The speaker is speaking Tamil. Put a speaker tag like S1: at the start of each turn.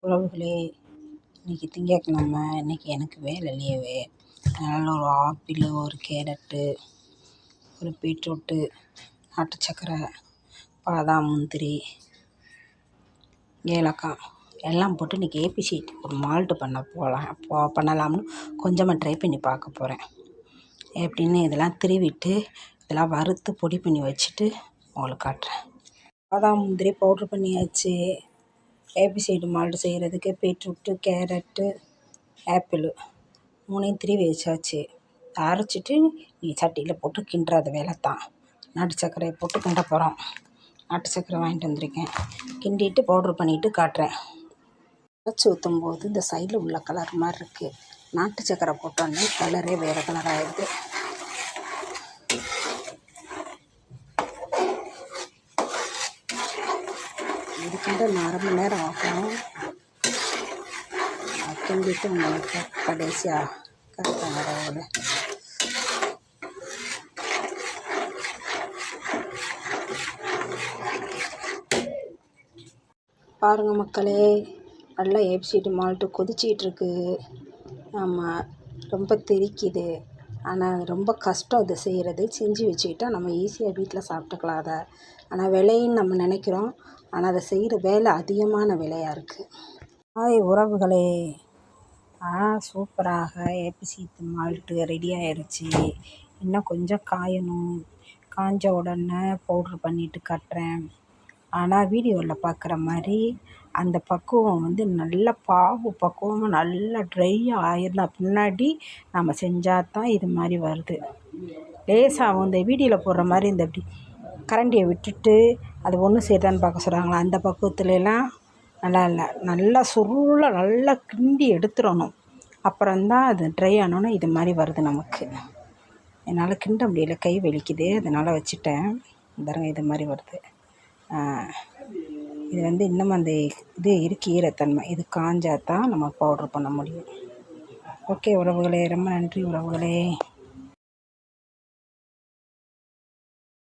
S1: உறவுகளே, இன்றைக்கி திங்கட்கிழமை. இன்றைக்கி எனக்கு வேலை லீவு. அதனால் ஒரு ஆப்பிள், ஒரு கேரட்டு, ஒரு பீட்ரூட்டு, நாட்டு சக்கரை, பாதாம், முந்திரி, ஏலக்காய் எல்லாம் போட்டு இன்றைக்கி ஏபிசி ஒரு மால்ட்டு பண்ணலாம்னு கொஞ்சமாக ட்ரை பண்ணி பார்க்க போகிறேன். எப்படின்னு இதெல்லாம் திருவிட்டு இதெல்லாம் வறுத்து பொடி பண்ணி வச்சுட்டு உங்களுக்கு காட்டுறேன். பாதாம், முந்திரி பவுட்ரு பண்ணியாச்சு. ஏபிசைடு மால்ட்டு செய்கிறதுக்கு பீட்ரூட்டு, கேரட்டு, ஆப்பிள் 3ஐயும் திருவி வச்சாச்சு. அரைச்சிட்டு நீ சட்டியில் போட்டு கிண்டுறது வேலை தான். நாட்டு சர்க்கரையை போட்டு கிண்ட போகிறோம். நாட்டு சர்க்கரை வாங்கிட்டு வந்திருக்கேன். கிண்டிட்டு பவுட்ரு பண்ணிவிட்டு காட்டுறேன். அரைச்சி ஊற்றும் போது இந்த சைடில் உள்ள கலர் மாதிரி இருக்குது. நாட்டு சர்க்கரை போட்டோன்னே கலரே வேறு கலர் ஆகிடுது. இதுக்கிட்ட 1/2 மணி நேரம் ஆகும். கிண்டிட்டு உங்களுக்கு கடைசியாக கரெக்டாக வரவோட பாருங்கள் மக்களே, நல்லா ஏபிசிடி மால்ட்டு கொதிச்சிகிட்ருக்கு. ஆமாம், ரொம்ப தெறிக்குது. ஆனால் ரொம்ப கஷ்டம் அது செய்கிறது. செஞ்சு வச்சுக்கிட்டா நம்ம ஈஸியாக வீட்டில் சாப்பிட்டுக்கலாம் அதை. ஆனால் விலைன்னு நம்ம நினைக்கிறோம். ஆனால் அதை செய்கிற வேலை அதிகமான விலையாக இருக்குது. ஹாய் உறவுகளே, சூப்பராக ஏபிசி மால்ட்டு ரெடி ஆகிடுச்சி. இன்னும் கொஞ்சம் காயணும். காஞ்ச உடனே பவுட்ரு பண்ணிவிட்டு காட்டுறேன். ஆனால் வீடியோவில் பார்க்குற மாதிரி அந்த பக்குவம் நல்ல பாவு பக்குவமாக நல்லா ட்ரையாக ஆயிருந்தா பின்னாடி நம்ம செஞ்சால் தான் இது மாதிரி வருது. லேசாக இந்த வீடியோவில் போடுற மாதிரி இந்த இப்படி கரண்டியை விட்டுட்டு அது ஒன்று சேர்த்தான்னு பார்க்க சொல்கிறாங்களா, அந்த பக்குவத்துலலாம் நல்லா இல்லை. நல்லா சுருளை நல்லா கிண்டி எடுத்துடணும். அப்புறம்தான் அது ட்ரை ஆனோன்னே இது மாதிரி வருது நமக்கு. என்னால் கிண்ட முடியல, கை வலிக்குது, அதனால் வச்சுட்டேன். பாருங்க, இது மாதிரி வருது. இது இன்னும் அந்த இது இருக்கு, ஈரத்தன்மை. இது காஞ்சால் தான் நம்ம பவுட்ரு பண்ண முடியும். ஓகே உறவுகளே, ரொம்ப நன்றி உறவுகளே.